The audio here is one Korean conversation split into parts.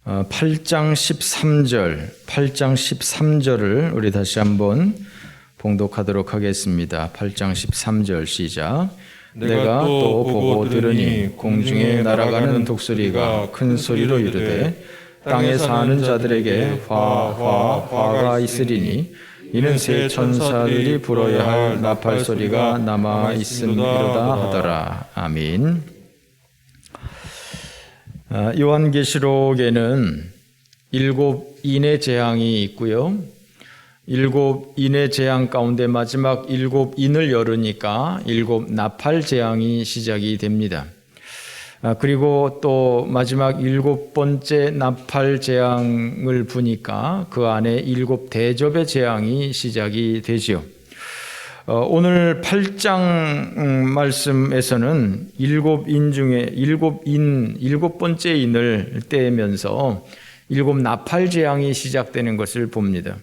8장 13절을 우리 다시 한번 봉독하도록 하겠습니다. 8장 13절 시작. 내가 또 보고 들으니 공중에 날아가는 독수리가 큰 소리로 이르되 땅에 사는 자들에게 화가 있으리니 이는 새 천사들이 불어야 할 나팔 소리가 남아 있음이로다 하더라. 아멘. 요한계시록에는 7인의 재앙이 있고요. 7인의 재앙 가운데 마지막 7인을 열으니까 7나팔 재앙이 시작이 됩니다. 그리고 또 마지막 7번째 나팔 재앙을 부니까 그 안에 7대접의 재앙이 시작이 되지요. 오늘 8장 말씀에서는 7인 중에 7번째 인을 떼면서 7나팔 재앙이 시작되는 것을 봅니다.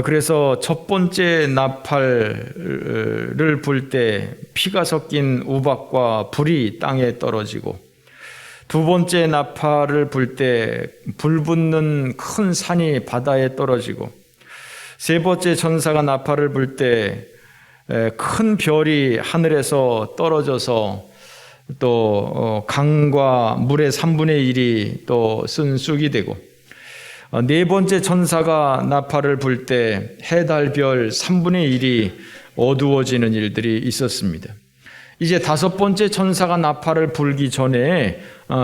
그래서 첫 번째 나팔을 불 때 피가 섞인 우박과 불이 땅에 떨어지고, 두 번째 나팔을 불 때 불 붙는 큰 산이 바다에 떨어지고, 세 번째 천사가 나팔을 불 때 큰 별이 하늘에서 떨어져서 또 강과 물의 3분의 1이 또 쓴쑥이 되고, 네 번째 천사가 나팔을 불 때 해, 달, 별 3분의 1이 어두워지는 일들이 있었습니다. 이제 다섯 번째 천사가 나팔을 불기 전에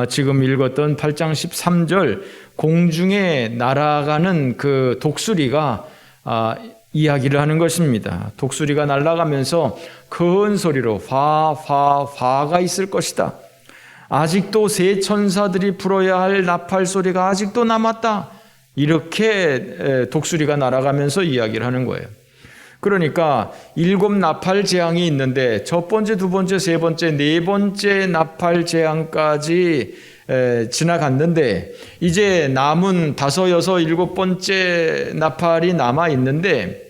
지금 읽었던 8장 13절 공중에 날아가는 그 독수리가 이야기를 하는 것입니다. 독수리가 날아가면서 큰 소리로 화가 있을 것이다. 아직도 새 천사들이 불어야 할 나팔 소리가 아직도 남았다. 이렇게 독수리가 날아가면서 이야기를 하는 거예요. 그러니까 7나팔 재앙이 있는데 첫 번째, 두 번째, 세 번째, 네 번째 나팔 재앙까지 지나갔는데 이제 남은 5, 6, 7번째 나팔이 남아 있는데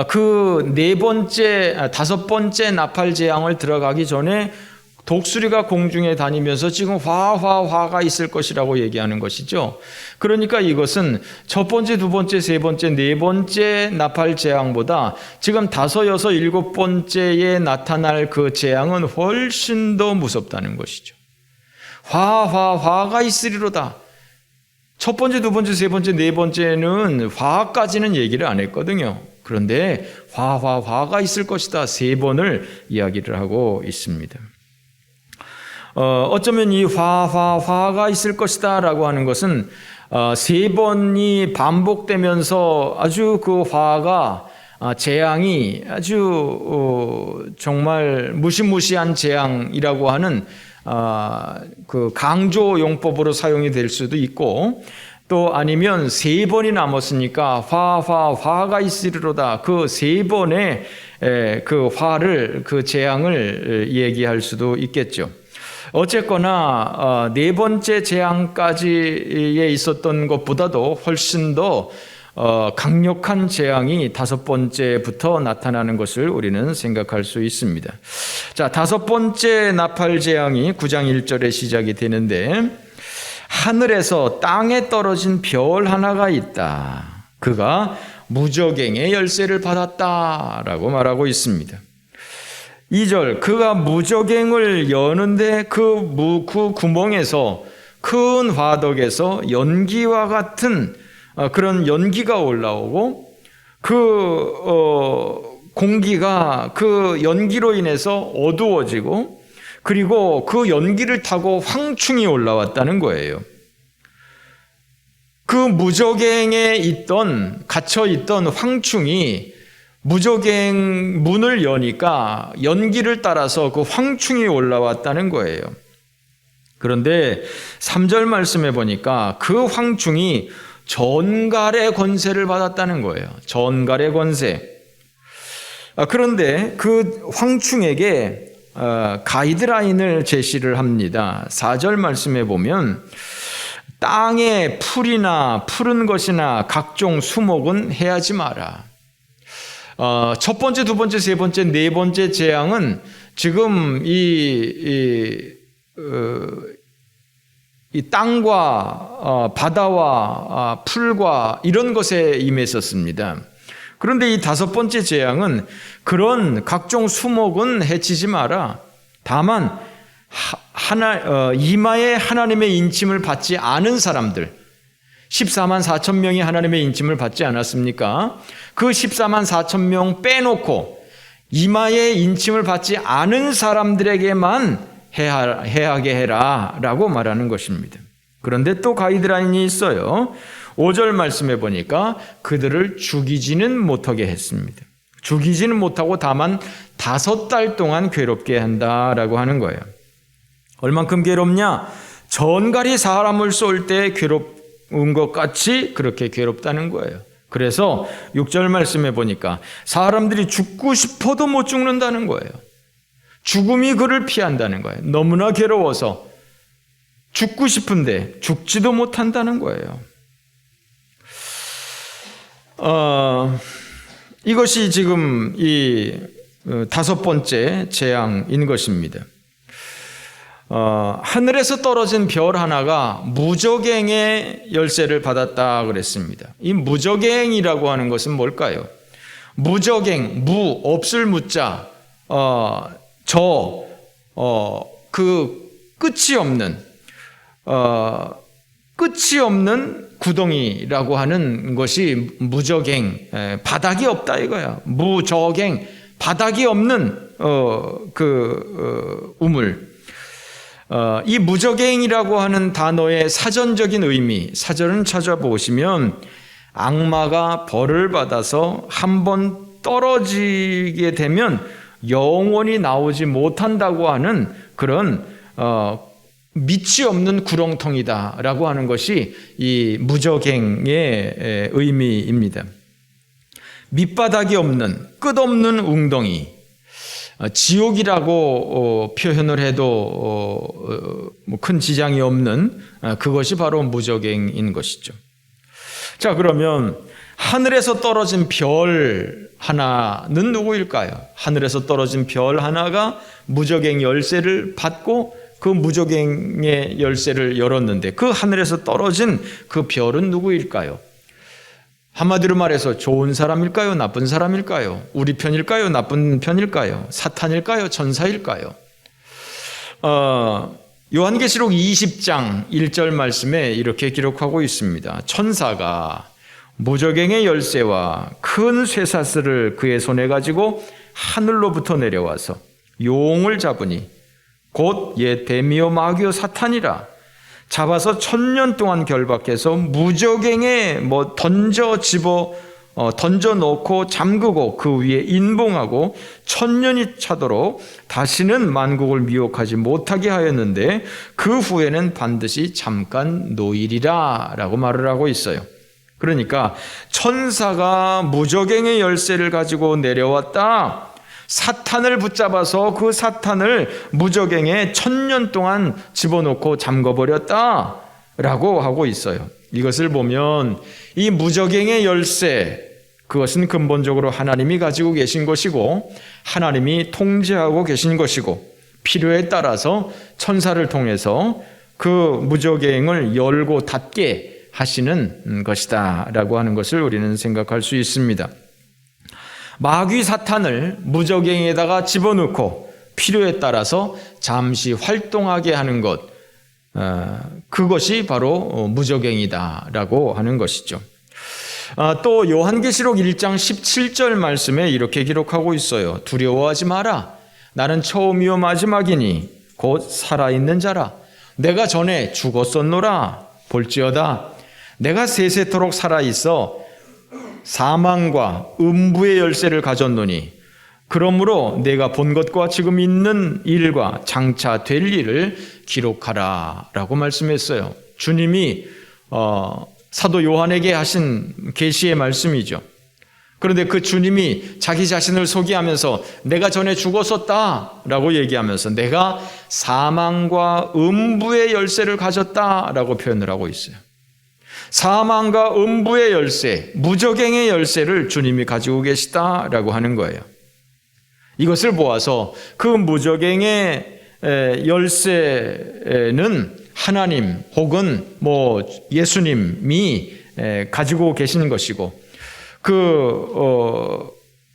그 네 번째, 5번째 나팔 재앙을 들어가기 전에 독수리가 공중에 다니면서 지금 화가 있을 것이라고 얘기하는 것이죠. 그러니까 이것은 첫 번째, 두 번째, 세 번째, 네 번째 나팔 재앙보다 지금 5, 6, 7번째에 나타날 그 재앙은 훨씬 더 무섭다는 것이죠. 화가 있으리로다. 첫 번째, 두 번째, 세 번째, 네 번째는 화까지는 얘기를 안 했거든요. 그런데 화가 있을 것이다. 3번을 이야기를 하고 있습니다. 어쩌면 이 화가 있을 것이다 라고 하는 것은 3번이 반복되면서 아주 그 화가 재앙이 아주 정말 무시무시한 재앙이라고 하는 그 강조 용법으로 사용이 될 수도 있고, 또 아니면 3번이 남았으니까 화가 있으리로다. 그 3번의 그 화를, 그 재앙을 얘기할 수도 있겠죠. 어쨌거나 네 번째 재앙까지에 있었던 것보다도 훨씬 더 강력한 재앙이 5번째부터 나타나는 것을 우리는 생각할 수 있습니다. 자, 5번째 나팔 재앙이 9장 1절에 시작이 되는데, 하늘에서 땅에 떨어진 별 하나가 있다. 그가 무저갱의 열쇠를 받았다라고 말하고 있습니다. 2절, 그가 무저갱을 여는데 그 구멍에서 큰 화덕에서 연기와 같은 그런 연기가 올라오고, 그 공기가 그 연기로 인해서 어두워지고, 그리고 그 연기를 타고 황충이 올라왔다는 거예요. 그 무저갱에 갇혀있던 황충이 무저갱 문을 여니까 연기를 따라서 그 황충이 올라왔다는 거예요. 그런데 3절 말씀해 보니까 그 황충이 전갈의 권세를 받았다는 거예요. 전갈의 권세. 그런데 그 황충에게 가이드라인을 제시를 합니다. 4절 말씀해 보면 땅에 풀이나 푸른 것이나 각종 수목은 해하지 마라. 첫 번째, 두 번째, 세 번째, 네 번째 재앙은 지금 이 땅과 바다와 풀과 이런 것에 임했었습니다. 그런데 이 다섯 번째 재앙은 그런 각종 수목은 해치지 마라. 다만 이마에 하나님의 인침을 받지 않은 사람들, 14만 4천 명이 하나님의 인침을 받지 않았습니까? 그 14만 4천 명 빼놓고 이마에 인침을 받지 않은 사람들에게만 해하게 해라 라고 말하는 것입니다. 그런데 또 가이드라인이 있어요. 5절 말씀에 보니까 그들을 죽이지는 못하게 했습니다. 죽이지는 못하고 다만 5달 동안 괴롭게 한다라고 하는 거예요. 얼만큼 괴롭냐? 전갈이 사람을 쏠 때 괴롭은 것 같이 그렇게 괴롭다는 거예요. 그래서 6절 말씀에 보니까 사람들이 죽고 싶어도 못 죽는다는 거예요. 죽음이 그를 피한다는 거예요. 너무나 괴로워서 죽고 싶은데 죽지도 못한다는 거예요. 이것이 지금 이 다섯 번째 재앙인 것입니다. 하늘에서 떨어진 별 하나가 무저갱의 열쇠를 받았다 그랬습니다. 이 무저갱이라고 하는 것은 뭘까요? 무저갱, 무, 없을 무자, 그 끝이 없는 구덩이라고 하는 것이 무저갱, 바닥이 없다 이거야. 무저갱, 바닥이 없는 우물. 이 무저갱이라고 하는 단어의 사전적인 의미, 사전을 찾아보시면 악마가 벌을 받아서 한번 떨어지게 되면 영원히 나오지 못한다고 하는 그런 밑이 없는 구렁텅이다라고 하는 것이 이 무저갱의 의미입니다. 밑바닥이 없는 끝없는 웅덩이, 지옥이라고 표현을 해도 큰 지장이 없는 그것이 바로 무저갱인 것이죠. 자, 그러면 하늘에서 떨어진 별 하나는 누구일까요? 하늘에서 떨어진 별 하나가 무저갱 열쇠를 받고 그 무저갱의 열쇠를 열었는데 그 하늘에서 떨어진 그 별은 누구일까요? 한마디로 말해서 좋은 사람일까요? 나쁜 사람일까요? 우리 편일까요? 나쁜 편일까요? 사탄일까요? 천사일까요? 요한계시록 20장 1절 말씀에 이렇게 기록하고 있습니다. 천사가 무저갱의 열쇠와 큰 쇠사슬을 그의 손에 가지고 하늘로부터 내려와서 용을 잡으니 곧 옛 뱀이요 마귀요 사탄이라 잡아서 1000년 동안 결박해서 무저갱에 던져 놓고 잠그고 그 위에 인봉하고 1000년이 차도록 다시는 만국을 미혹하지 못하게 하였는데 그 후에는 반드시 잠깐 노일이라 라고 말을 하고 있어요. 그러니까 천사가 무저갱의 열쇠를 가지고 내려왔다. 사탄을 붙잡아서 그 사탄을 무저갱에 1000년 동안 집어넣고 잠궈버렸다 라고 하고 있어요. 이것을 보면 이 무저갱의 열쇠, 그것은 근본적으로 하나님이 가지고 계신 것이고 하나님이 통제하고 계신 것이고 필요에 따라서 천사를 통해서 그 무저갱을 열고 닫게 하시는 것이다 라고 하는 것을 우리는 생각할 수 있습니다. 마귀 사탄을 무저갱에다가 집어넣고 필요에 따라서 잠시 활동하게 하는 것, 그것이 바로 무저갱이다라고 하는 것이죠. 또 요한계시록 1장 17절 말씀에 이렇게 기록하고 있어요. 두려워하지 마라. 나는 처음이요 마지막이니 곧 살아있는 자라. 내가 전에 죽었었노라. 볼지어다 내가 세세토록 살아있어 사망과 음부의 열쇠를 가졌노니 그러므로 내가 본 것과 지금 있는 일과 장차 될 일을 기록하라 라고 말씀했어요. 주님이 사도 요한에게 하신 계시의 말씀이죠. 그런데 그 주님이 자기 자신을 소개하면서 내가 전에 죽었었다 라고 얘기하면서 내가 사망과 음부의 열쇠를 가졌다 라고 표현을 하고 있어요. 사망과 음부의 열쇠, 무저갱의 열쇠를 주님이 가지고 계시다라고 하는 거예요. 이것을 보아서 그 무저갱의 열쇠는 하나님 혹은 예수님이 가지고 계시는 것이고,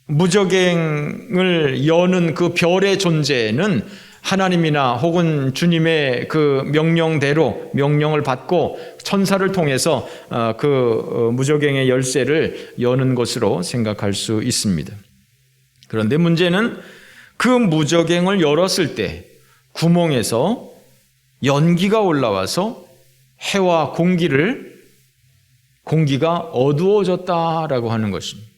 무저갱을 여는 그 별의 존재는 하나님이나 혹은 주님의 그 명령을 받고 천사를 통해서 무저갱의 열쇠를 여는 것으로 생각할 수 있습니다. 그런데 문제는 그 무저갱을 열었을 때 구멍에서 연기가 올라와서 해와 공기가 어두워졌다라고 하는 것입니다.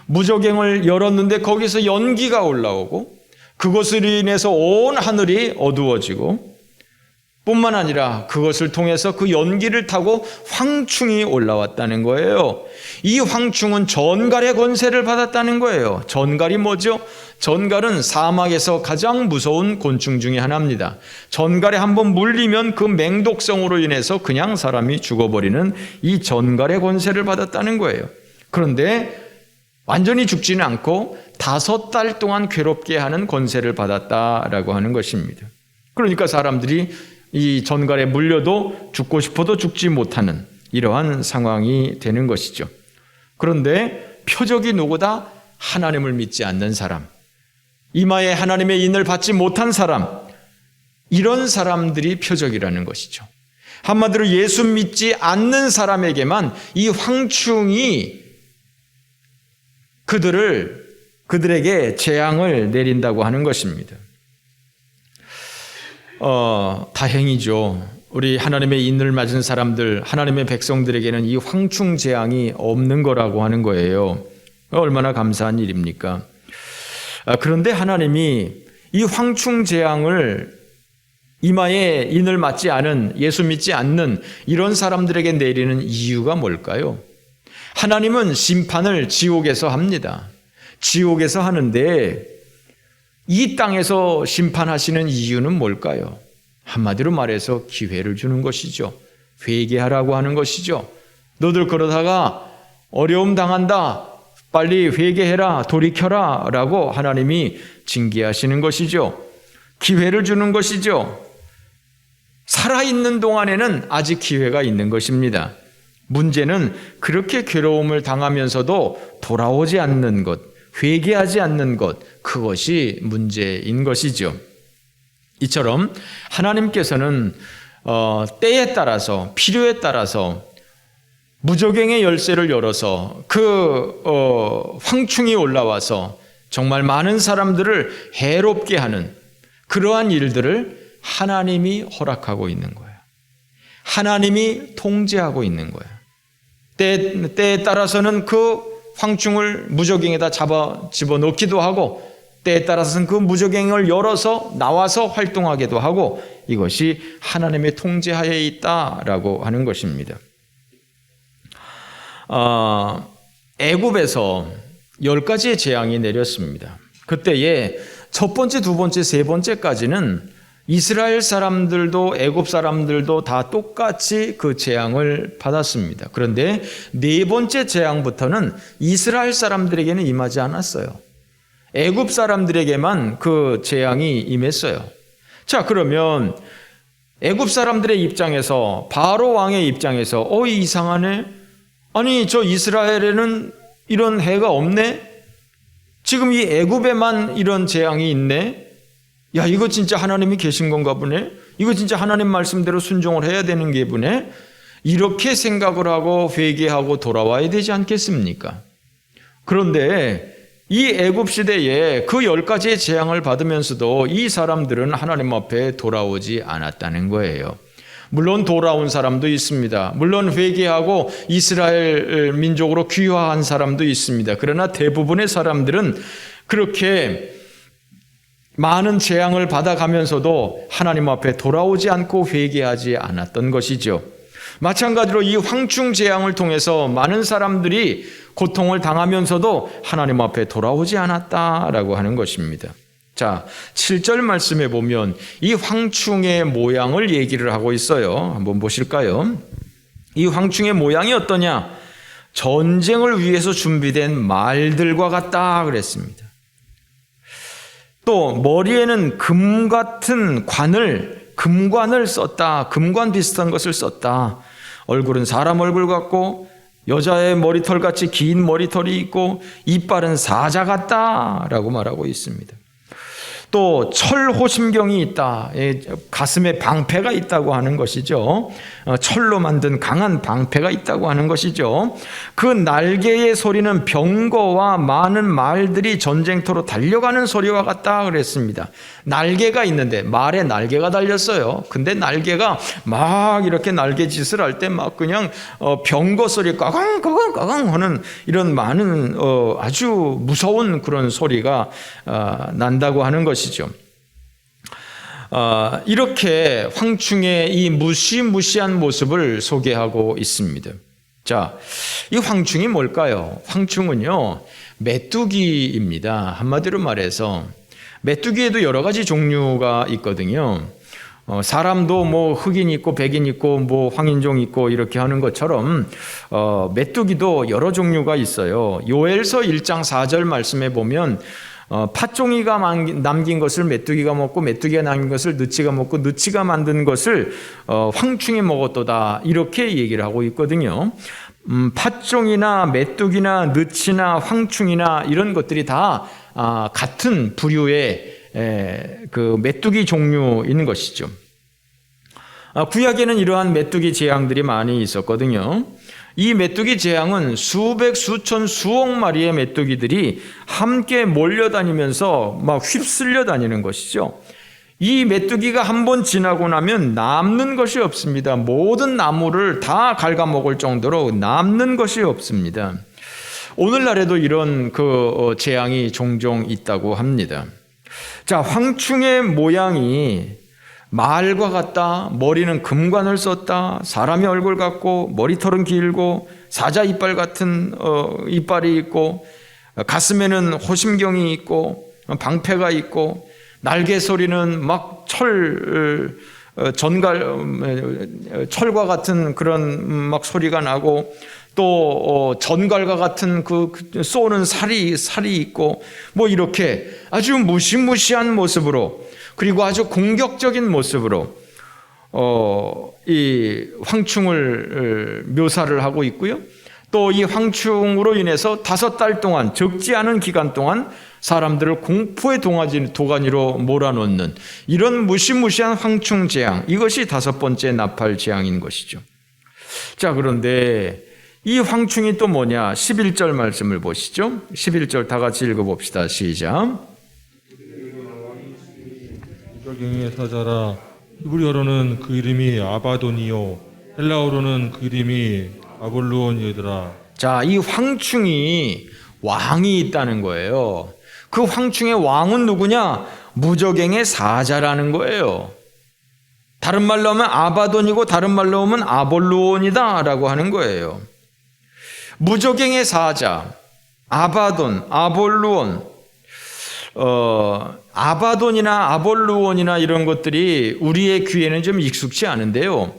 무저갱을 열었는데 거기서 연기가 올라오고 그것으로 인해서 온 하늘이 어두워지고, 뿐만 아니라 그것을 통해서 그 연기를 타고 황충이 올라왔다는 거예요. 이 황충은 전갈의 권세를 받았다는 거예요. 전갈이 뭐죠? 전갈은 사막에서 가장 무서운 곤충 중에 하나입니다. 전갈에 한번 물리면 그 맹독성으로 인해서 그냥 사람이 죽어버리는 이 전갈의 권세를 받았다는 거예요. 그런데 완전히 죽지는 않고 5달 동안 괴롭게 하는 권세를 받았다라고 하는 것입니다. 그러니까 사람들이 이 전갈에 물려도 죽고 싶어도 죽지 못하는 이러한 상황이 되는 것이죠. 그런데 표적이 누구다? 하나님을 믿지 않는 사람, 이마에 하나님의 인을 받지 못한 사람, 이런 사람들이 표적이라는 것이죠. 한마디로 예수 믿지 않는 사람에게만 이 황충이 그들에게 재앙을 내린다고 하는 것입니다. 다행이죠. 우리 하나님의 인을 맞은 사람들, 하나님의 백성들에게는 이 황충 재앙이 없는 거라고 하는 거예요. 얼마나 감사한 일입니까? 그런데 하나님이 이 황충 재앙을 이마에 인을 맞지 않은, 예수 믿지 않는 이런 사람들에게 내리는 이유가 뭘까요? 하나님은 심판을 지옥에서 합니다. 지옥에서 하는데 이 땅에서 심판하시는 이유는 뭘까요? 한마디로 말해서 기회를 주는 것이죠. 회개하라고 하는 것이죠. 너들 그러다가 어려움 당한다, 빨리 회개해라, 돌이켜라 라고 하나님이 징계하시는 것이죠. 기회를 주는 것이죠. 살아있는 동안에는 아직 기회가 있는 것입니다. 문제는 그렇게 괴로움을 당하면서도 돌아오지 않는 것, 회개하지 않는 것, 그것이 문제인 것이죠. 이처럼 하나님께서는 때에 따라서, 필요에 따라서 무저갱의 열쇠를 열어서 황충이 올라와서 정말 많은 사람들을 해롭게 하는 그러한 일들을 하나님이 허락하고 있는 거예요. 하나님이 통제하고 있는 거예요. 때에 따라서는 그 황충을 무저갱에다 집어넣기도 하고, 때에 따라서는 그 무저갱을 열어서 나와서 활동하기도 하고, 이것이 하나님의 통제하에 있다라고 하는 것입니다. 애굽에서 10가지의 재앙이 내렸습니다. 그때에 첫 번째, 두 번째, 세 번째까지는 이스라엘 사람들도 애굽 사람들도 다 똑같이 그 재앙을 받았습니다. 그런데 네 번째 재앙부터는 이스라엘 사람들에게는 임하지 않았어요. 애굽 사람들에게만 그 재앙이 임했어요. 자, 그러면 애굽 사람들의 입장에서, 바로 왕의 입장에서 이상하네? 아니, 저 이스라엘에는 이런 해가 없네? 지금 이 애굽에만 이런 재앙이 있네? 야, 이거 진짜 하나님이 계신 건가 보네? 이거 진짜 하나님 말씀대로 순종을 해야 되는 게 보네? 이렇게 생각을 하고 회개하고 돌아와야 되지 않겠습니까? 그런데 이 애굽 시대에 그 10가지의 재앙을 받으면서도 이 사람들은 하나님 앞에 돌아오지 않았다는 거예요. 물론 돌아온 사람도 있습니다. 물론 회개하고 이스라엘 민족으로 귀화한 사람도 있습니다. 그러나 대부분의 사람들은 그렇게 많은 재앙을 받아가면서도 하나님 앞에 돌아오지 않고 회개하지 않았던 것이죠. 마찬가지로 이 황충 재앙을 통해서 많은 사람들이 고통을 당하면서도 하나님 앞에 돌아오지 않았다라고 하는 것입니다. 자, 7절 말씀에 보면 이 황충의 모양을 얘기를 하고 있어요. 한번 보실까요? 이 황충의 모양이 어떠냐? 전쟁을 위해서 준비된 말들과 같다 그랬습니다. 또 머리에는 금 같은 관을 금관을 썼다. 금관 비슷한 것을 썼다. 얼굴은 사람 얼굴 같고 여자의 머리털같이 긴 머리털이 있고 이빨은 사자 같다라고 말하고 있습니다. 또 철호심경이 있다. 가슴에 방패가 있다고 하는 것이죠. 철로 만든 강한 방패가 있다고 하는 것이죠. 그 날개의 소리는 병거와 많은 말들이 전쟁터로 달려가는 소리와 같다 그랬습니다. 날개가 있는데 말에 날개가 달렸어요. 근데 날개가 막 이렇게 날개짓을 할 때 막 그냥 병거 소리 까강까강까강 하는 이런 많은 아주 무서운 그런 소리가 난다고 하는 것이죠. 이렇게 황충의 이 무시무시한 모습을 소개하고 있습니다. 자, 이 황충이 뭘까요? 황충은요, 메뚜기입니다. 한마디로 말해서 메뚜기에도 여러 가지 종류가 있거든요. 사람도 뭐 흑인 있고 백인 있고 뭐 황인종 있고 이렇게 하는 것처럼 메뚜기도 여러 종류가 있어요. 요엘서 1장 4절 말씀에 보면 팥종이가 남긴 것을 메뚜기가 먹고 메뚜기가 남긴 것을 느치가 먹고 느치가 만든 것을 황충이 먹었도다 이렇게 얘기를 하고 있거든요. 팥종이나 메뚜기나 느치나 황충이나 이런 것들이 다 같은 부류의 그 메뚜기 종류인 것이죠. 구약에는 이러한 메뚜기 재앙들이 많이 있었거든요. 이 메뚜기 재앙은 수백, 수천, 수억 마리의 메뚜기들이 함께 몰려다니면서 막 휩쓸려 다니는 것이죠. 이 메뚜기가 한번 지나고 나면 남는 것이 없습니다. 모든 나무를 다 갉아먹을 정도로 남는 것이 없습니다. 오늘날에도 이런 그 재앙이 종종 있다고 합니다. 자, 황충의 모양이 말과 같다. 머리는 금관을 썼다. 사람의 얼굴 같고 머리털은 길고 사자 이빨 같은 이빨이 있고 가슴에는 호심경이 있고 방패가 있고 날개 소리는 막 철과 같은 그런 막 소리가 나고 또 전갈과 같은 그 쏘는 살이 있고 뭐 이렇게 아주 무시무시한 모습으로 그리고 아주 공격적인 모습으로 이 황충을 묘사를 하고 있고요. 또 이 황충으로 인해서 5달 동안 적지 않은 기간 동안 사람들을 공포의 도가니로 몰아넣는 이런 무시무시한 황충 재앙, 이것이 5번째 나팔 재앙인 것이죠. 자, 그런데 이 황충이 또 뭐냐? 11절 말씀을 보시죠. 11절 다 같이 읽어봅시다. 시작. 이별경의 사자라. 히브리어로는 그 이름이 아바돈이요 헬라어로는 그 이름이 아볼루온이더라. 자, 이 황충이 왕이 있다는 거예요. 그 황충의 왕은 누구냐? 무저갱의 사자라는 거예요. 다른 말로 하면 아바돈이고 다른 말로 하면 아볼루온이다 라고 하는 거예요. 무저갱의 사자, 아바돈, 아볼루온. 아바돈이나 아볼루온이나 이런 것들이 우리의 귀에는 좀 익숙치 않은데요.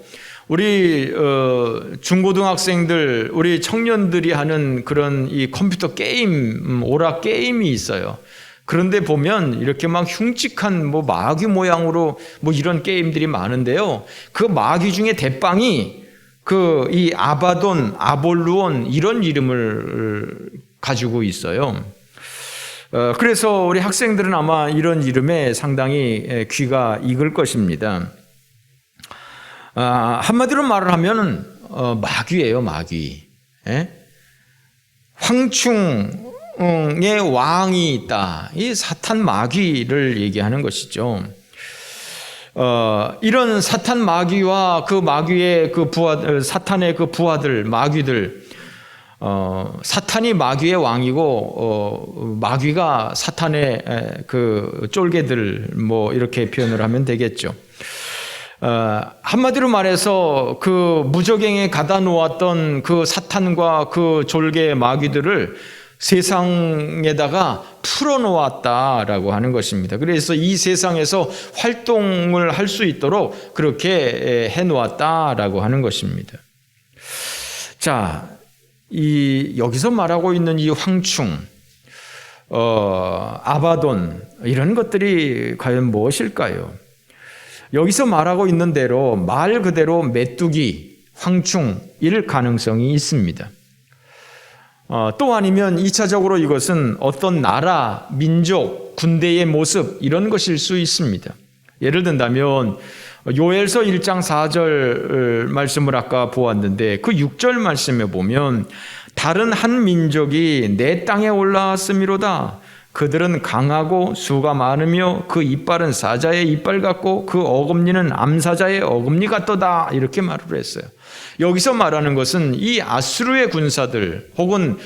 우리 중고등학생들, 우리 청년들이 하는 그런 이 컴퓨터 게임, 오락 게임이 있어요. 그런데 보면 이렇게 막 흉측한 뭐 마귀 모양으로 뭐 이런 게임들이 많은데요. 그 마귀 중에 대빵이 그 이 아바돈, 아볼루온 이런 이름을 가지고 있어요. 그래서 우리 학생들은 아마 이런 이름에 상당히 귀가 익을 것입니다. 한마디로 말을 하면 마귀예요, 마귀. 황충의 왕이 있다. 이 사탄 마귀를 얘기하는 것이죠. 이런 사탄 마귀와 그 마귀의 그 사탄의 그 부하들, 마귀들, 사탄이 마귀의 왕이고 마귀가 사탄의 그 쫄개들 뭐 이렇게 표현을 하면 되겠죠. 한마디로 말해서 그 무저갱에 가다 놓았던 그 사탄과 그 졸개 마귀들을 세상에다가 풀어놓았다라고 하는 것입니다. 그래서 이 세상에서 활동을 할 수 있도록 그렇게 해놓았다라고 하는 것입니다. 자, 여기서 말하고 있는 이 황충, 아바돈 이런 것들이 과연 무엇일까요? 여기서 말하고 있는 대로 말 그대로 메뚜기, 황충일 가능성이 있습니다. 또 아니면 2차적으로 이것은 어떤 나라, 민족, 군대의 모습 이런 것일 수 있습니다. 예를 든다면 요엘서 1장 4절 말씀을 아까 보았는데 그 6절 말씀에 보면 다른 한 민족이 내 땅에 올라왔음이로다. 그들은 강하고 수가 많으며 그 이빨은 사자의 이빨 같고 그 어금니는 암사자의 어금니 같도다. 이렇게 말을 했어요. 여기서 말하는 것은 이 아수르의 군사들 혹은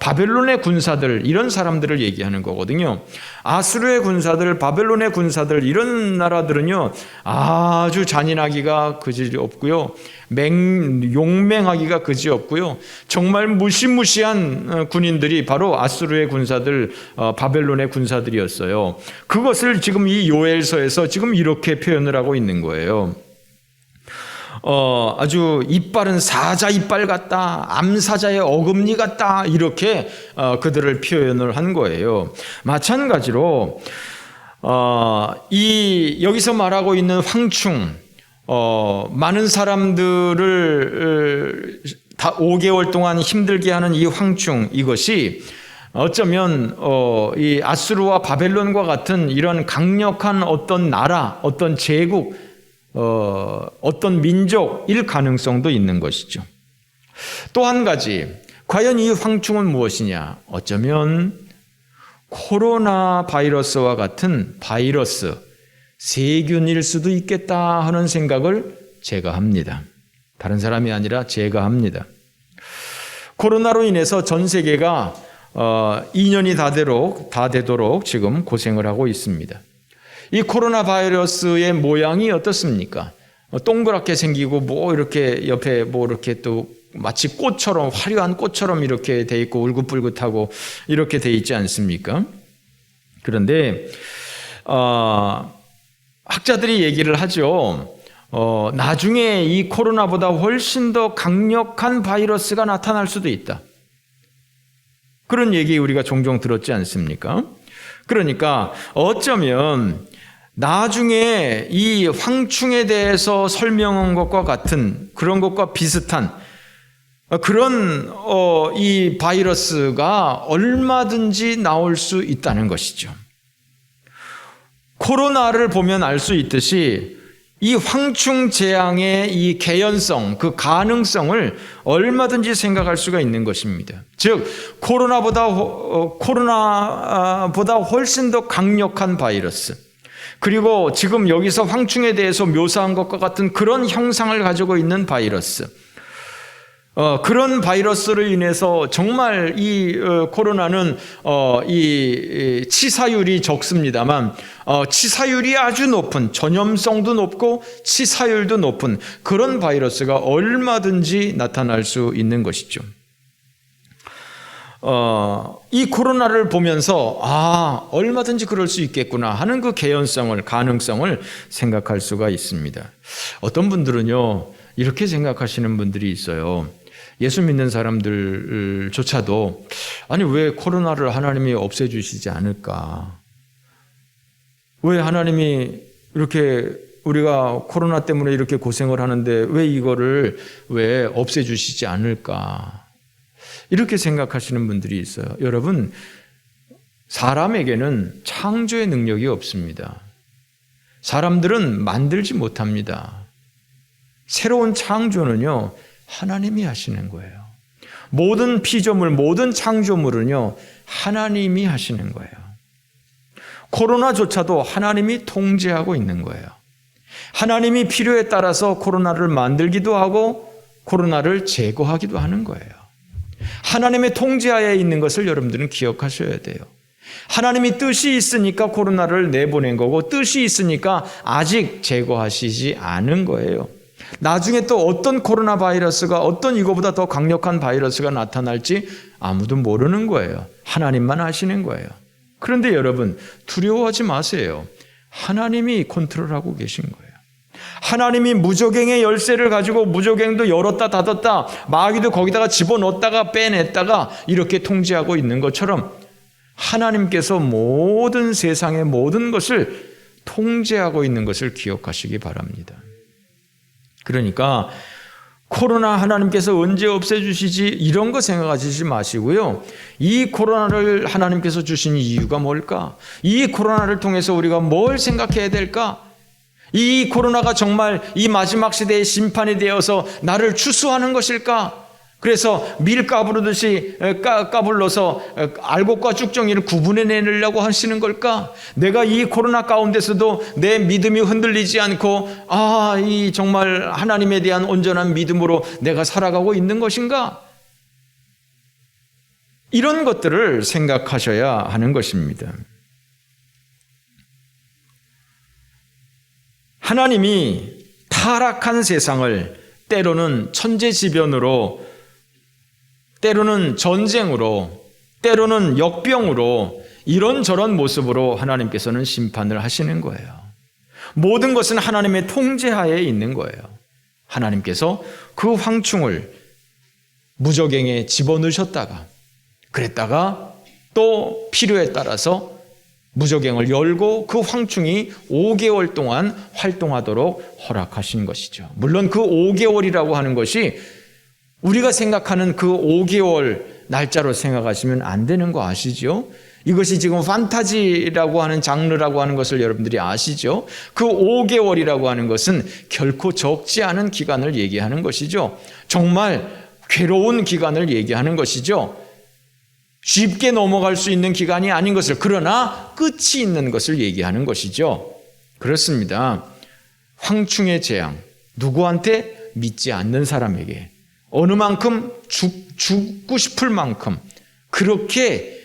바벨론의 군사들 이런 사람들을 얘기하는 거거든요. 아수르의 군사들, 바벨론의 군사들 이런 나라들은요 아주 잔인하기가 그지없고요, 용맹하기가 그지없고요, 정말 무시무시한 군인들이 바로 아수르의 군사들, 바벨론의 군사들이었어요. 그것을 지금 이 요엘서에서 지금 이렇게 표현을 하고 있는 거예요. 아주 이빨은 사자 이빨 같다, 암사자의 어금니 같다, 이렇게 그들을 표현을 한 거예요. 마찬가지로 이 여기서 말하고 있는 황충, 많은 사람들을 다 5개월 동안 힘들게 하는 이 황충, 이것이 어쩌면 이 아수르와 바벨론과 같은 이런 강력한 어떤 나라, 어떤 제국, 어떤 민족일 가능성도 있는 것이죠. 또 한 가지, 과연 이 황충은 무엇이냐? 어쩌면 코로나 바이러스와 같은 바이러스, 세균일 수도 있겠다 하는 생각을 제가 합니다. 다른 사람이 아니라 제가 합니다. 코로나로 인해서 전 세계가 2년이 다 되도록 지금 고생을 하고 있습니다. 이 코로나 바이러스의 모양이 어떻습니까? 동그랗게 생기고 뭐 이렇게 옆에 뭐 이렇게 또 마치 꽃처럼, 화려한 꽃처럼 이렇게 돼 있고 울긋불긋하고 이렇게 돼 있지 않습니까? 그런데 학자들이 얘기를 하죠. 나중에 이 코로나보다 훨씬 더 강력한 바이러스가 나타날 수도 있다. 그런 얘기 우리가 종종 들었지 않습니까? 그러니까 어쩌면 나중에 이 황충에 대해서 설명한 것과 같은, 그런 것과 비슷한 그런 이 바이러스가 얼마든지 나올 수 있다는 것이죠. 코로나를 보면 알 수 있듯이 이 황충 재앙의 이 개연성, 그 가능성을 얼마든지 생각할 수가 있는 것입니다. 즉 코로나보다 훨씬 더 강력한 바이러스, 그리고 지금 여기서 황충에 대해서 묘사한 것과 같은 그런 형상을 가지고 있는 바이러스, 그런 바이러스를 인해서 정말 이 코로나는 이 치사율이 적습니다만 치사율이 아주 높은, 전염성도 높고 치사율도 높은 그런 바이러스가 얼마든지 나타날 수 있는 것이죠. 이 코로나를 보면서 얼마든지 그럴 수 있겠구나 하는 그 개연성을, 가능성을 생각할 수가 있습니다. 어떤 분들은요 이렇게 생각하시는 분들이 있어요. 예수 믿는 사람들조차도 아니 왜 코로나를 하나님이 없애주시지 않을까? 왜 하나님이 이렇게 우리가 코로나 때문에 이렇게 고생을 하는데 왜 이거를 왜 없애주시지 않을까? 이렇게 생각하시는 분들이 있어요. 여러분, 사람에게는 창조의 능력이 없습니다. 사람들은 만들지 못합니다. 새로운 창조는요 하나님이 하시는 거예요. 모든 피조물, 모든 창조물은요 하나님이 하시는 거예요. 코로나조차도 하나님이 통제하고 있는 거예요. 하나님이 필요에 따라서 코로나를 만들기도 하고 코로나를 제거하기도 하는 거예요. 하나님의 통제하에 있는 것을 여러분들은 기억하셔야 돼요. 하나님이 뜻이 있으니까 코로나를 내보낸 거고, 뜻이 있으니까 아직 제거하시지 않은 거예요. 나중에 또 어떤 코로나 바이러스가, 어떤 이거보다 더 강력한 바이러스가 나타날지 아무도 모르는 거예요. 하나님만 아시는 거예요. 그런데 여러분, 두려워하지 마세요. 하나님이 컨트롤하고 계신 거예요. 하나님이 무저갱의 열쇠를 가지고 무저갱도 열었다 닫았다, 마귀도 거기다가 집어넣었다가 빼냈다가 이렇게 통제하고 있는 것처럼 하나님께서 모든 세상의 모든 것을 통제하고 있는 것을 기억하시기 바랍니다. 그러니까 코로나 하나님께서 언제 없애주시지 이런 거 생각하시지 마시고요. 이 코로나를 하나님께서 주신 이유가 뭘까? 이 코로나를 통해서 우리가 뭘 생각해야 될까? 이 코로나가 정말 이 마지막 시대의 심판이 되어서 나를 추수하는 것일까? 그래서 밀 까부르듯이 까불러서 알곡과 쭉정이를 구분해내려고 하시는 걸까? 내가 이 코로나 가운데서도 내 믿음이 흔들리지 않고 이 정말 하나님에 대한 온전한 믿음으로 내가 살아가고 있는 것인가? 이런 것들을 생각하셔야 하는 것입니다. 하나님이 타락한 세상을 때로는 천재지변으로, 때로는 전쟁으로, 때로는 역병으로 이런저런 모습으로 하나님께서는 심판을 하시는 거예요. 모든 것은 하나님의 통제하에 있는 거예요. 하나님께서 그 황충을 무저갱에 집어넣으셨다가 그랬다가 또 필요에 따라서 무저갱을 열고 그 황충이 5개월 동안 활동하도록 허락하신 것이죠. 물론 그 5개월이라고 하는 것이 우리가 생각하는 그 5개월 날짜로 생각하시면 안 되는 거 아시죠? 이것이 지금 판타지라고 하는 장르라고 하는 것을 여러분들이 아시죠? 그 5개월이라고 하는 것은 결코 적지 않은 기간을 얘기하는 것이죠. 정말 괴로운 기간을 얘기하는 것이죠. 쉽게 넘어갈 수 있는 기간이 아닌 것을, 그러나 끝이 있는 것을 얘기하는 것이죠. 그렇습니다. 황충의 재앙, 누구한테? 믿지 않는 사람에게 어느 만큼 죽고 싶을 만큼 그렇게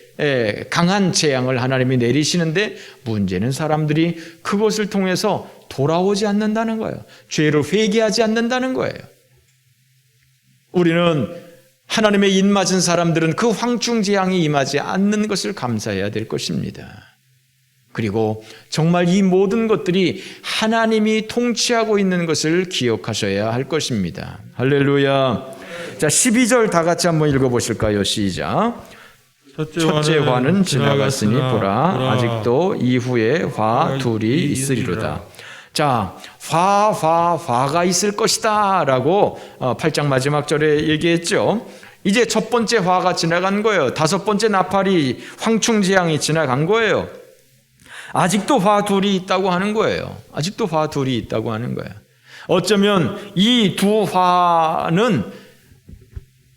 강한 재앙을 하나님이 내리시는데, 문제는 사람들이 그것을 통해서 돌아오지 않는다는 거예요. 죄를 회개하지 않는다는 거예요. 우리는 하나님의 입맞은 사람들은 그 황충 재앙이 임하지 않는 것을 감사해야 될 것입니다. 그리고 정말 이 모든 것들이 하나님이 통치하고 있는 것을 기억하셔야 할 것입니다. 할렐루야. 자, 12절 다 같이 한번 읽어보실까요? 시작. 첫째 화는 지나갔으니 보라, 아직도 이후에 화 둘이 있으리로다. 자, 화가 있을 것이다 라고 8장 마지막 절에 얘기했죠. 이제 첫 번째 화가 지나간 거예요. 다섯 번째 나팔이 황충 재앙이 지나간 거예요. 아직도 화 둘이 있다고 하는 거예요. 아직도 화 둘이 있다고 하는 거예요. 어쩌면 이 두 화는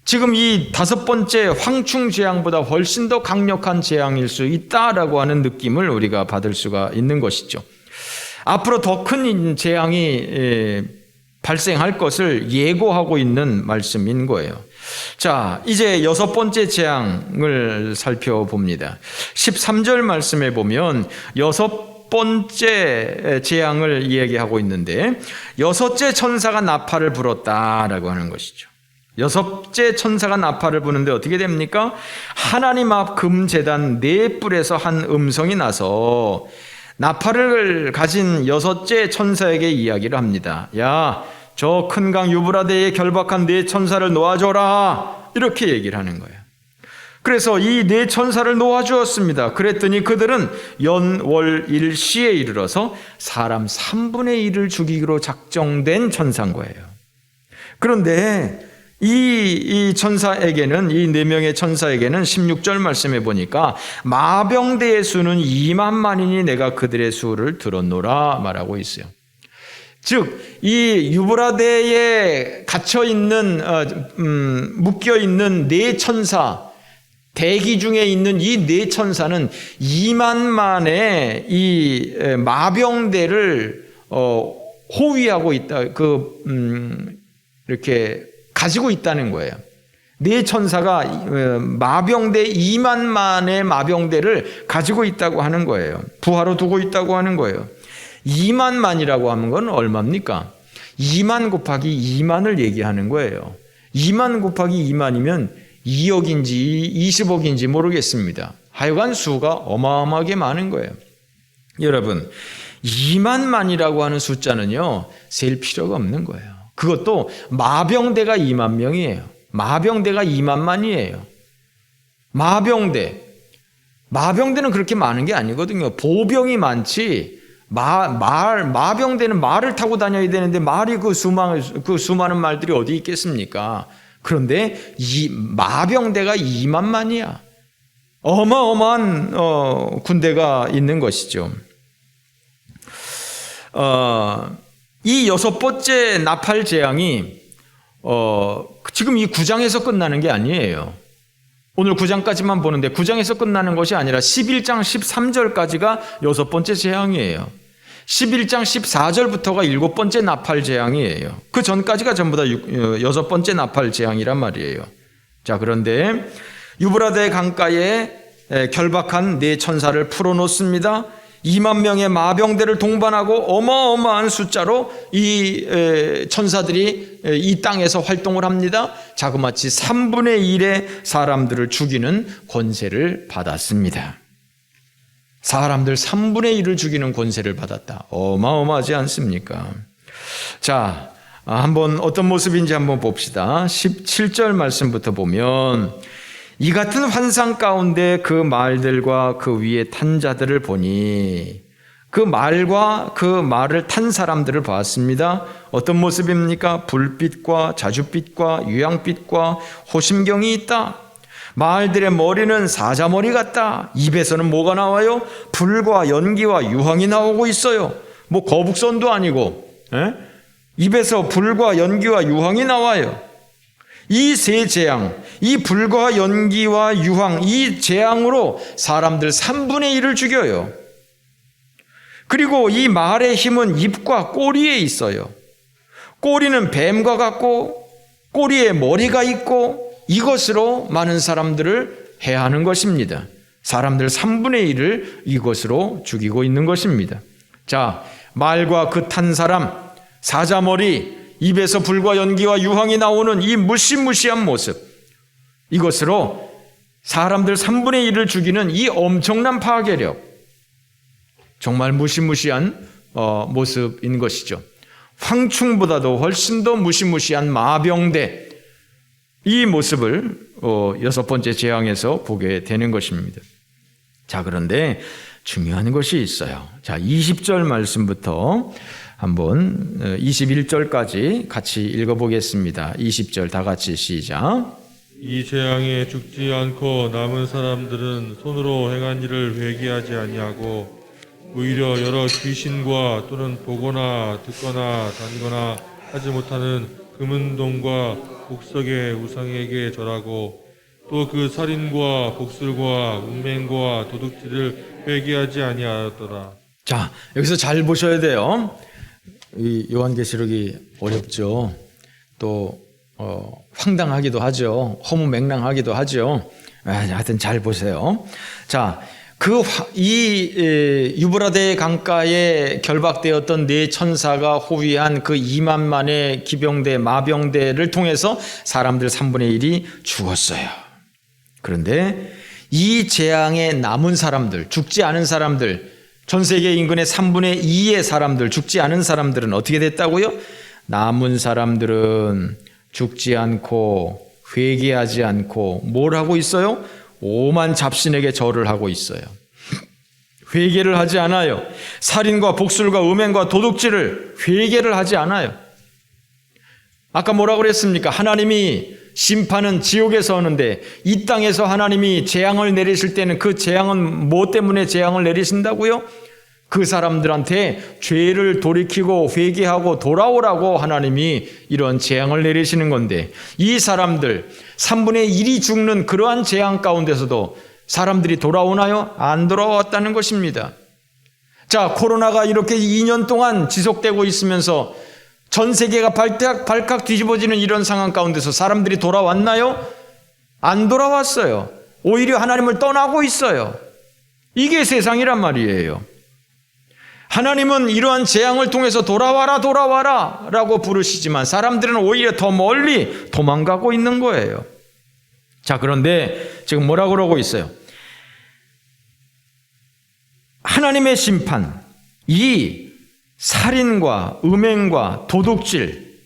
지금 이 다섯 번째 황충 재앙보다 훨씬 더 강력한 재앙일 수 있다라고 하는 느낌을 우리가 받을 수가 있는 것이죠. 앞으로 더 큰 재앙이 발생할 것을 예고하고 있는 말씀인 거예요. 자, 이제 여섯 번째 재앙을 살펴봅니다. 13절 말씀에 보면 여섯 번째 재앙을 이야기하고 있는데, 여섯째 천사가 나팔을 불었다라고 하는 것이죠. 여섯째 천사가 나팔을 부는데 어떻게 됩니까? 하나님 앞 금제단 네 뿔에서 한 음성이 나서 나팔을 가진 여섯째 천사에게 이야기를 합니다. 야, 저 큰 강 유브라데에 결박한 네 천사를 놓아줘라. 이렇게 얘기를 하는 거예요. 그래서 이 네 천사를 놓아주었습니다. 그랬더니 그들은 연, 월, 일, 시에 이르러서 사람 3분의 1을 죽이기로 작정된 천사인 거예요. 그런데 이 천사에게는, 이 네 명의 천사에게는 16절 말씀해 보니까 마병대의 수는 2만만이니 내가 그들의 수를 들었노라 말하고 있어요. 즉, 이 유브라데에 갇혀있는, 묶여있는 네 천사, 대기 중에 있는 이 네 천사는 2만만의 이 마병대를 호위하고 있다, 이렇게 가지고 있다는 거예요. 네 천사가 마병대 2만만의 마병대를 가지고 있다고 하는 거예요. 부하로 두고 있다고 하는 거예요. 2만만이라고 하는 건 얼마입니까? 2만 곱하기 2만을 얘기하는 거예요. 2만 곱하기 2만이면 2억인지 20억인지 모르겠습니다. 하여간 수가 어마어마하게 많은 거예요. 여러분, 2만만이라고 하는 숫자는요, 셀 필요가 없는 거예요. 그것도 마병대가 2만 명이에요. 마병대가 2만만이에요. 마병대는 그렇게 많은 게 아니거든요. 보병이 많지 마병대는 말을 타고 다녀야 되는데 말이 그 수많은 말들이 어디 있겠습니까? 그런데 이 마병대가 2만만이야. 어마어마한 군대가 있는 것이죠. 이 6번째 나팔 재앙이 지금 이 9장에서 끝나는 게 아니에요. 오늘 9장까지만 보는데 9장에서 끝나는 것이 아니라 11장 13절까지가 6번째 재앙이에요. 11장 14절부터가 7번째 나팔 재앙이에요. 그 전까지가 전부 다 6번째 나팔 재앙이란 말이에요. 자, 그런데 유브라데 강가에 결박한 네 천사를 풀어놓습니다. 2만 명의 마병대를 동반하고 어마어마한 숫자로 이 천사들이 이 땅에서 활동을 합니다. 자그마치 3분의 1의 사람들을 죽이는 권세를 받았습니다. 사람들 3분의 1을 죽이는 권세를 받았다. 어마어마하지 않습니까? 자, 한번 어떤 모습인지 한번 봅시다. 17절 말씀부터 보면 이 같은 환상 가운데 그 말들과 그 위에 탄 자들을 보니 그 말과 그 말을 탄 사람들을 봤습니다. 어떤 모습입니까? 불빛과 자줏빛과 유향빛과 호심경이 있다. 말들의 머리는 사자머리 같다. 입에서는 뭐가 나와요? 불과 연기와 유황이 나오고 있어요. 뭐 거북선도 아니고 입에서 불과 연기와 유황이 나와요. 이 세 재앙, 이 불과 연기와 유황, 이 재앙으로 사람들 3분의 1을 죽여요. 그리고 이 말의 힘은 입과 꼬리에 있어요. 꼬리는 뱀과 같고 꼬리에 머리가 있고 이것으로 많은 사람들을 해하는 것입니다. 사람들 3분의 1을 이것으로 죽이고 있는 것입니다. 자, 말과 그 탄 사람, 사자머리, 입에서 불과 연기와 유황이 나오는 이 무시무시한 모습, 이것으로 사람들 3분의 1을 죽이는 이 엄청난 파괴력, 정말 무시무시한 모습인 것이죠. 황충보다도 훨씬 더 무시무시한 마병대, 이 모습을 6번째 재앙에서 보게 되는 것입니다. 자, 그런데 중요한 것이 있어요. 자, 20절 말씀부터 한번 21절까지 같이 읽어보겠습니다. 20절 다 같이 시작. 이 재앙에 죽지 않고 남은 사람들은 손으로 행한 일을 회개하지 아니하고 오히려 여러 귀신과 또는 보거나 듣거나 다니거나 하지 못하는 금은동과 복석의 우상에게 절하고 또 그 살인과 복술과 음행과 도둑질을 회개하지 아니하였더라. 자, 여기서 잘 보셔야 돼요. 이 요한계시록이 어렵죠. 또 황당하기도 하죠. 허무맹랑하기도 하죠. 하여튼 잘 보세요. 자, 이 유브라데 강가에 결박되었던 네 천사가 호위한 그 2만만의 기병대, 마병대를 통해서 사람들 3분의 1이 죽었어요. 그런데 이 재앙에 남은 사람들, 죽지 않은 사람들, 전 세계 인근의 3분의 2의 사람들, 죽지 않은 사람들은 어떻게 됐다고요? 남은 사람들은 죽지 않고 회개하지 않고 뭘 하고 있어요? 오만 잡신에게 절을 하고 있어요. 회개를 하지 않아요. 살인과 복술과 음행과 도둑질을 회개를 하지 않아요. 아까 뭐라고 그랬습니까? 하나님이 심판은 지옥에서 하는데 이 땅에서 하나님이 재앙을 내리실 때는 그 재앙은 뭐 때문에 재앙을 내리신다고요? 그 사람들한테 죄를 돌이키고 회개하고 돌아오라고 하나님이 이런 재앙을 내리시는 건데 이 사람들 3분의 1이 죽는 그러한 재앙 가운데서도 사람들이 돌아오나요? 안 돌아왔다는 것입니다. 자, 코로나가 이렇게 2년 동안 지속되고 있으면서 전 세계가 발칵 뒤집어지는 이런 상황 가운데서 사람들이 돌아왔나요? 안 돌아왔어요. 오히려 하나님을 떠나고 있어요. 이게 세상이란 말이에요. 하나님은 이러한 재앙을 통해서 돌아와라 라고 부르시지만 사람들은 오히려 더 멀리 도망가고 있는 거예요. 자, 그런데 지금 뭐라고 그러고 있어요? 하나님의 심판, 이 살인과 음행과 도둑질,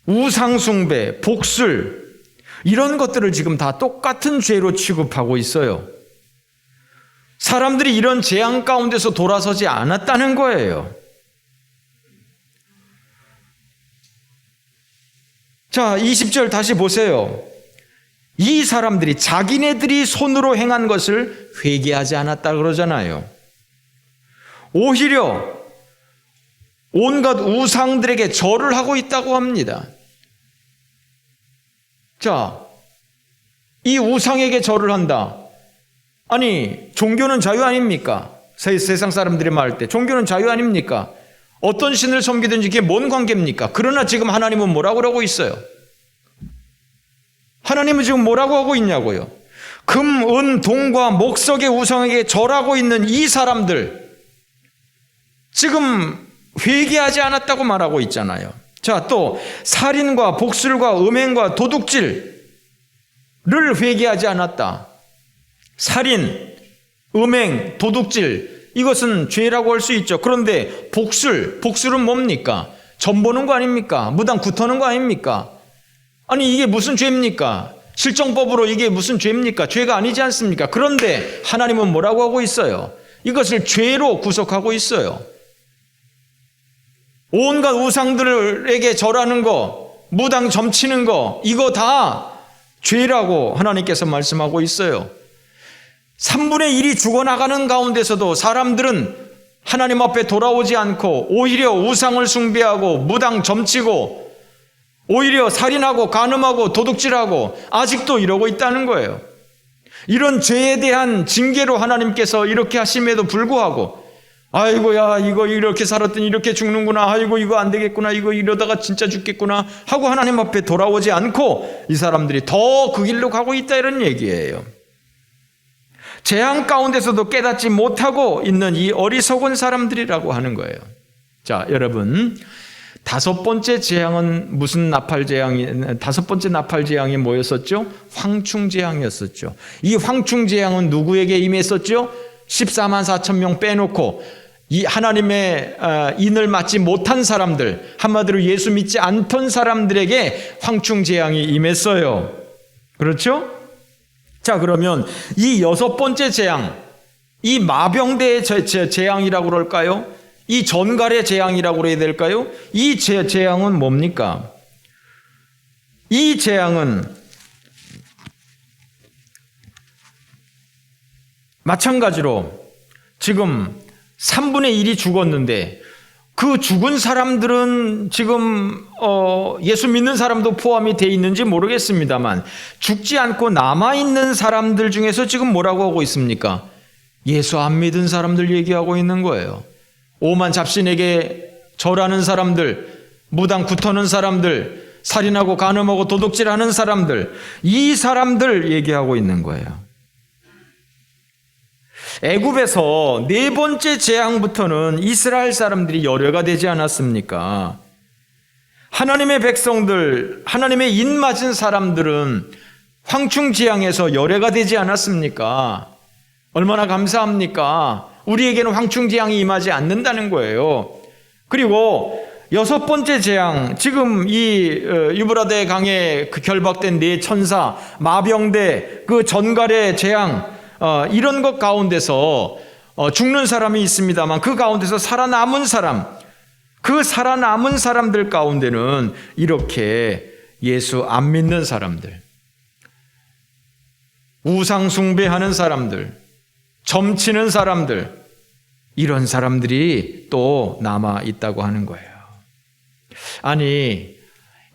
우상숭배, 복술 이런 것들을 지금 다 똑같은 죄로 취급하고 있어요. 사람들이 이런 재앙 가운데서 돌아서지 않았다는 거예요. 자, 20절 다시 보세요. 이 사람들이 자기네들이 손으로 행한 것을 회개하지 않았다 그러잖아요. 오히려 온갖 우상들에게 절을 하고 있다고 합니다. 자, 이 우상에게 절을 한다. 아니, 종교는 자유 아닙니까? 세상 사람들이 말할 때 종교는 자유 아닙니까? 어떤 신을 섬기든지 이게 뭔 관계입니까? 그러나 지금 하나님은 뭐라고 하고 있어요? 하나님은 지금 뭐라고 하고 있냐고요? 금, 은, 동과 목석의 우상에게 절하고 있는 이 사람들 지금 회개하지 않았다고 말하고 있잖아요. 자, 또 살인과 복술과 음행과 도둑질을 회개하지 않았다. 살인, 음행, 도둑질 이것은 죄라고 할 수 있죠. 그런데 복술은 뭡니까? 점 보는 거 아닙니까? 무당 굿하는 거 아닙니까? 아니, 이게 무슨 죄입니까? 실정법으로 이게 무슨 죄입니까? 죄가 아니지 않습니까? 그런데 하나님은 뭐라고 하고 있어요? 이것을 죄로 구속하고 있어요. 온갖 우상들에게 절하는 거, 무당 점치는 거, 이거 다 죄라고 하나님께서 말씀하고 있어요. 3분의 1이 죽어나가는 가운데서도 사람들은 하나님 앞에 돌아오지 않고 오히려 우상을 숭배하고 무당 점치고 오히려 살인하고 간음하고 도둑질하고 아직도 이러고 있다는 거예요. 이런 죄에 대한 징계로 하나님께서 이렇게 하심에도 불구하고 아이고야, 이거 이렇게 살았더니 이렇게 죽는구나, 아이고 이거 안 되겠구나, 이거 이러다가 진짜 죽겠구나 하고 하나님 앞에 돌아오지 않고 이 사람들이 더 그 길로 가고 있다, 이런 얘기예요. 재앙 가운데서도 깨닫지 못하고 있는 이 어리석은 사람들이라고 하는 거예요. 자, 여러분, 다섯 번째 재앙은 무슨 다섯 번째 나팔 재앙이 뭐였었죠? 황충 재앙이었었죠. 이 황충 재앙은 누구에게 임했었죠? 14만 4천 명 빼놓고 이 하나님의 인을 맞지 못한 사람들, 한마디로 예수 믿지 않던 사람들에게 황충 재앙이 임했어요. 그렇죠? 자, 그러면 이 여섯 번째 재앙, 이 마병대의 재앙이라고 그럴까요? 이 전갈의 재앙이라고 그래야 될까요? 이 재앙은 뭡니까? 이 재앙은 마찬가지로 지금 3분의 1이 죽었는데 그 죽은 사람들은 지금 예수 믿는 사람도 포함이 되어 있는지 모르겠습니다만 죽지 않고 남아있는 사람들 중에서 지금 뭐라고 하고 있습니까? 예수 안 믿은 사람들 얘기하고 있는 거예요. 오만 잡신에게 절하는 사람들, 무당 굿하는 사람들, 살인하고 간음하고 도둑질하는 사람들, 이 사람들 얘기하고 있는 거예요. 애굽에서 네 번째 재앙부터는 이스라엘 사람들이 열애가 되지 않았습니까? 하나님의 백성들, 하나님의 인 맞은 사람들은 황충 재앙에서 열애가 되지 않았습니까? 얼마나 감사합니까? 우리에게는 황충 재앙이 임하지 않는다는 거예요. 그리고 여섯 번째 재앙, 지금 이 유브라데 강에 그 결박된 네 천사, 마병대, 그 전갈의 재앙, 이런 것 가운데서 죽는 사람이 있습니다만 그 가운데서 살아남은 사람, 그 살아남은 사람들 가운데는 이렇게 예수 안 믿는 사람들, 우상 숭배하는 사람들, 점치는 사람들, 이런 사람들이 또 남아 있다고 하는 거예요. 아니,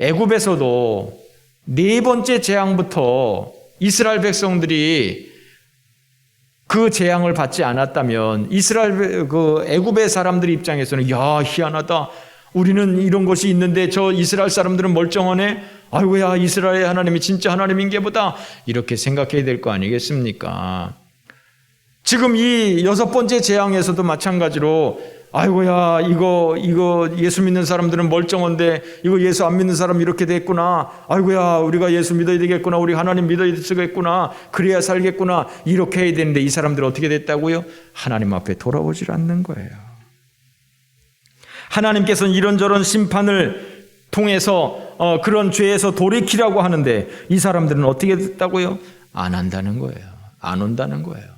애굽에서도 네 번째 재앙부터 이스라엘 백성들이 그 재앙을 받지 않았다면 이스라엘 애굽의 사람들 입장에서는 야, 희한하다. 우리는 이런 것이 있는데 저 이스라엘 사람들은 멀쩡하네. 아이고야, 이스라엘 하나님이 진짜 하나님인 게 보다, 이렇게 생각해야 될 거 아니겠습니까? 지금 이 여섯 번째 재앙에서도 마찬가지로 아이고야, 이거 예수 믿는 사람들은 멀쩡한데 이거 예수 안 믿는 사람 이렇게 됐구나. 아이고야, 우리가 예수 믿어야 되겠구나. 우리 하나님 믿어야 되겠구나. 그래야 살겠구나. 이렇게 해야 되는데 이 사람들 어떻게 됐다고요? 하나님 앞에 돌아오질 않는 거예요. 하나님께서는 이런저런 심판을 통해서 그런 죄에서 돌이키라고 하는데 이 사람들은 어떻게 됐다고요? 안 한다는 거예요. 안 온다는 거예요.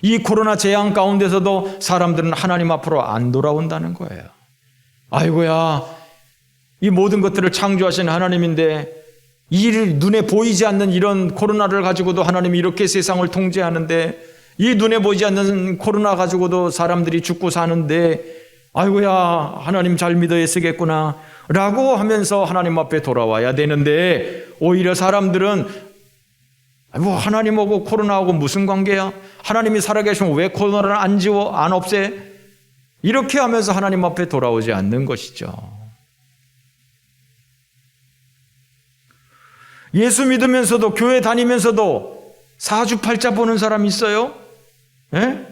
이 코로나 재앙 가운데서도 사람들은 하나님 앞으로 안 돌아온다는 거예요. 아이고야, 이 모든 것들을 창조하신 하나님인데 이 눈에 보이지 않는 이런 코로나를 가지고도 하나님이 이렇게 세상을 통제하는데, 이 눈에 보이지 않는 코로나 가지고도 사람들이 죽고 사는데, 아이고야, 하나님 잘 믿어야 쓰겠구나 라고 하면서 하나님 앞에 돌아와야 되는데, 오히려 사람들은 뭐 하나님하고 코로나하고 무슨 관계야? 하나님이 살아계시면 왜 코로나를 안 없애? 이렇게 하면서 하나님 앞에 돌아오지 않는 것이죠. 예수 믿으면서도, 교회 다니면서도 사주팔자 보는 사람 있어요? 예?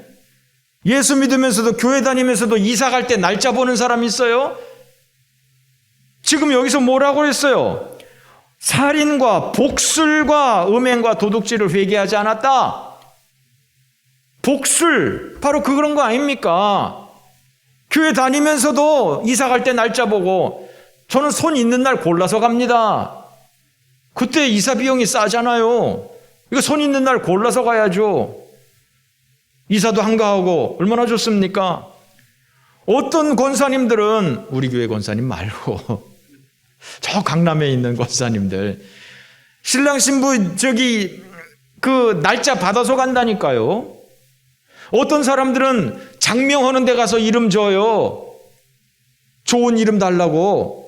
예수 믿으면서도, 교회 다니면서도 이사 갈 때 날짜 보는 사람 있어요? 지금 여기서 뭐라고 했어요? 살인과 복술과 음행과 도둑질을 회개하지 않았다. 복술, 바로 그런 거 아닙니까? 교회 다니면서도 이사 갈 때 날짜 보고, 저는 손 있는 날 골라서 갑니다. 그때 이사 비용이 싸잖아요. 이거 손 있는 날 골라서 가야죠. 이사도 한가하고 얼마나 좋습니까? 어떤 권사님들은, 우리 교회 권사님 말고 저 강남에 있는 권사님들, 신랑 신부 그 날짜 받아서 간다니까요. 어떤 사람들은 장명하는 데 가서 이름 줘요. 좋은 이름 달라고.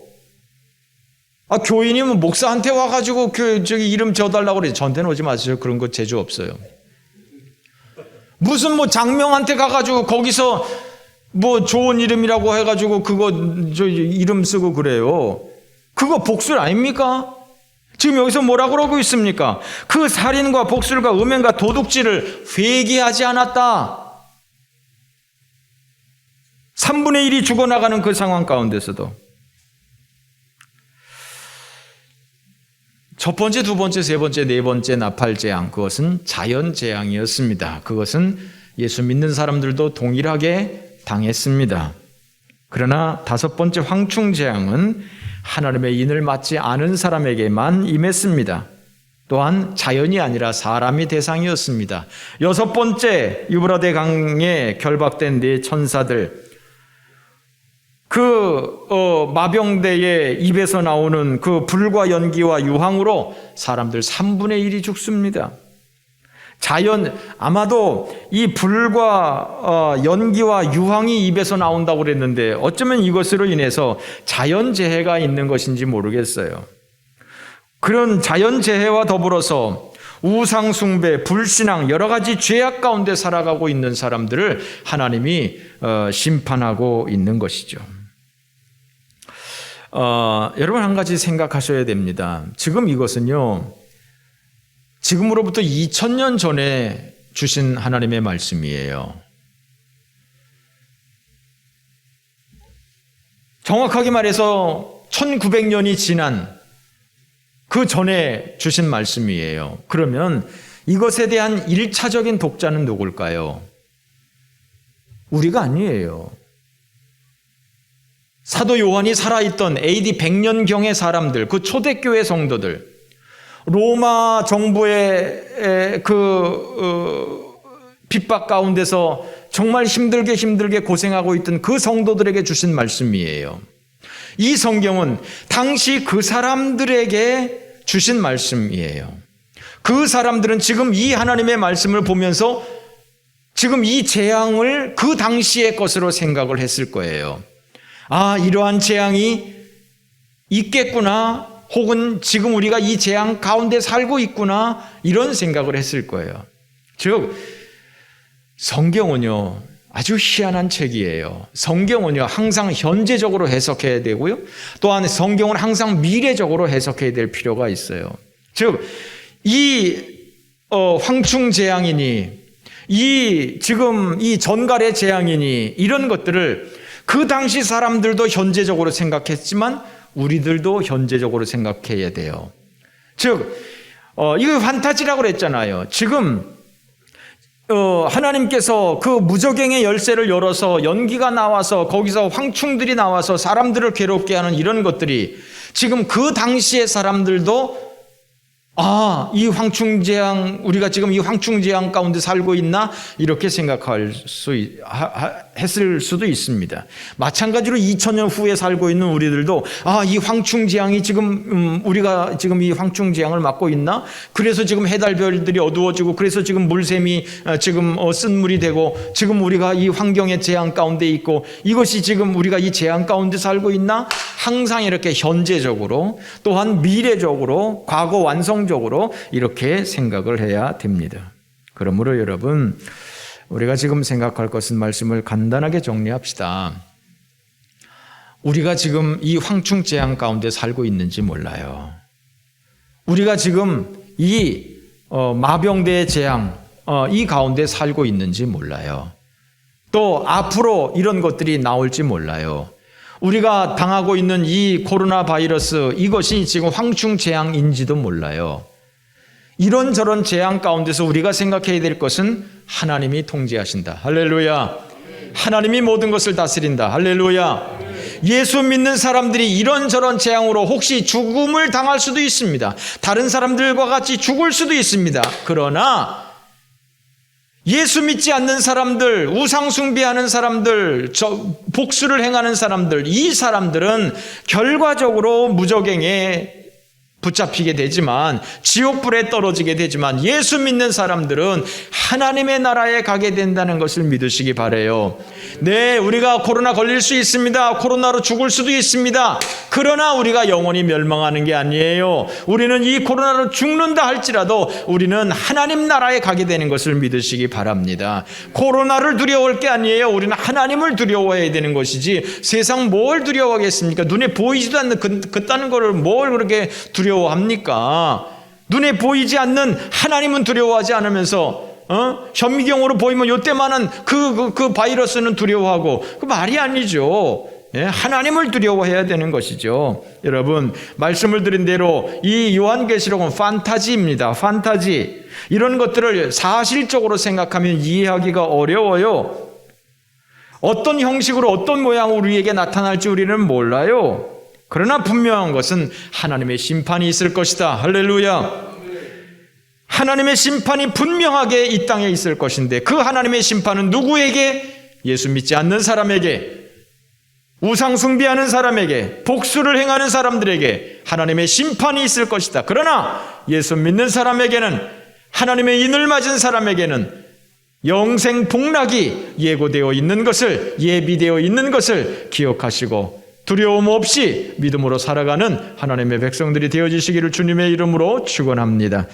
교인이면 목사한테 와가지고 이름 줘달라고 그래. 저한테는 오지 마세요. 그런 거 재주 없어요. 무슨 장명한테 가가지고 거기서 좋은 이름이라고 해가지고 그거 이름 쓰고 그래요. 그거 복술 아닙니까? 지금 여기서 뭐라 그러고 있습니까? 그 살인과 복술과 음행과 도둑질을 회개하지 않았다. 3분의 1이 죽어나가는 그 상황 가운데서도 첫 번째, 두 번째, 세 번째, 네 번째 나팔재앙, 그것은 자연재앙이었습니다. 그것은 예수 믿는 사람들도 동일하게 당했습니다. 그러나 다섯 번째 황충재앙은 하나님의 인을 맞지 않은 사람에게만 임했습니다. 또한 자연이 아니라 사람이 대상이었습니다. 여섯 번째, 유브라데 강에 결박된 네 천사들, 마병대의 입에서 나오는 그 불과 연기와 유황으로 사람들 3분의 1이 죽습니다. 아마도 이 불과 연기와 유황이 입에서 나온다고 그랬는데, 어쩌면 이것으로 인해서 자연재해가 있는 것인지 모르겠어요. 그런 자연재해와 더불어서 우상숭배, 불신앙, 여러 가지 죄악 가운데 살아가고 있는 사람들을 하나님이 심판하고 있는 것이죠. 여러분, 한 가지 생각하셔야 됩니다. 지금 이것은요, 지금으로부터 2000년 전에 주신 하나님의 말씀이에요. 정확하게 말해서 1900년이 지난 그 전에 주신 말씀이에요. 그러면 이것에 대한 1차적인 독자는 누굴까요? 우리가 아니에요. 사도 요한이 살아있던 AD 100년경의 사람들, 그 초대교회 성도들, 로마 정부의 핍박 가운데서 정말 힘들게 고생하고 있던 그 성도들에게 주신 말씀이에요. 이 성경은 당시 그 사람들에게 주신 말씀이에요. 그 사람들은 지금 이 하나님의 말씀을 보면서 지금 이 재앙을 그 당시의 것으로 생각을 했을 거예요. 이러한 재앙이 있겠구나, 혹은 지금 우리가 이 재앙 가운데 살고 있구나, 이런 생각을 했을 거예요. 즉, 성경은요, 아주 희한한 책이에요. 성경은요, 항상 현재적으로 해석해야 되고요, 또한 성경은 항상 미래적으로 해석해야 될 필요가 있어요. 즉, 이 황충재앙이니, 지금 이 전갈의 재앙이니, 이런 것들을 그 당시 사람들도 현재적으로 생각했지만 우리들도 현재적으로 생각해야 돼요. 즉, 이거 판타지라고 그랬잖아요. 지금 하나님께서 그 무저갱의 열쇠를 열어서 연기가 나와서 거기서 황충들이 나와서 사람들을 괴롭게 하는 이런 것들이 지금 그 당시의 사람들도 이 황충재앙, 우리가 지금 이 황충재앙 가운데 살고 있나? 이렇게 생각할 했을 수도 있습니다. 마찬가지로 2000년 후에 살고 있는 우리들도 이 황충재앙이 지금 우리가 지금 이 황충재앙을 맞고 있나? 그래서 지금 해달별들이 어두워지고 그래서 지금 물샘이 지금 쓴물이 되고 지금 우리가 이 환경의 재앙 가운데 있고 이것이 지금 우리가 이 재앙 가운데 살고 있나? 항상 이렇게 현재적으로 또한 미래적으로 과거 완성적으로 이렇게 생각을 해야 됩니다. 그러므로 여러분, 우리가 지금 생각할 것은 말씀을 간단하게 정리합시다. 우리가 지금 이 황충재앙 가운데 살고 있는지 몰라요. 우리가 지금 이 마병대의 재앙 이 가운데 살고 있는지 몰라요. 또 앞으로 이런 것들이 나올지 몰라요. 우리가 당하고 있는 이 코로나 바이러스 이것이 지금 황충재앙인지도 몰라요. 이런저런 재앙 가운데서 우리가 생각해야 될 것은 하나님이 통제하신다. 할렐루야. 하나님이 모든 것을 다스린다. 할렐루야. 예수 믿는 사람들이 이런저런 재앙으로 혹시 죽음을 당할 수도 있습니다. 다른 사람들과 같이 죽을 수도 있습니다. 그러나 예수 믿지 않는 사람들, 우상 숭배하는 사람들, 복수를 행하는 사람들, 이 사람들은 결과적으로 무저갱에 붙잡히게 되지만 지옥불에 떨어지게 되지만 예수 믿는 사람들은 하나님의 나라에 가게 된다는 것을 믿으시기 바라요. 네, 우리가 코로나 걸릴 수 있습니다. 코로나로 죽을 수도 있습니다. 그러나 우리가 영원히 멸망하는 게 아니에요. 우리는 이 코로나로 죽는다 할지라도 우리는 하나님 나라에 가게 되는 것을 믿으시기 바랍니다. 코로나를 두려워할 게 아니에요. 우리는 하나님을 두려워해야 되는 것이지 세상 뭘 두려워하겠습니까? 눈에 보이지도 않는 그따는 거를 뭘 그렇게 두려워합니까? 눈에 보이지 않는 하나님은 두려워하지 않으면서 현미경으로 보이면 요때만은 그 바이러스는 두려워하고 그 말이 아니죠. 하나님을 두려워해야 되는 것이죠. 여러분, 말씀을 드린 대로 이 요한계시록은 판타지입니다. 판타지. 이런 것들을 사실적으로 생각하면 이해하기가 어려워요. 어떤 형식으로 어떤 모양으로 우리에게 나타날지 우리는 몰라요. 그러나 분명한 것은 하나님의 심판이 있을 것이다. 할렐루야. 하나님의 심판이 분명하게 이 땅에 있을 것인데 그 하나님의 심판은 누구에게? 예수 믿지 않는 사람에게, 우상 숭배하는 사람에게, 복수를 행하는 사람들에게 하나님의 심판이 있을 것이다. 그러나 예수 믿는 사람에게는, 하나님의 인을 맞은 사람에게는 영생 복락이 예고되어 있는 것을, 예비되어 있는 것을 기억하시고 두려움 없이 믿음으로 살아가는 하나님의 백성들이 되어지시기를 주님의 이름으로 축원합니다.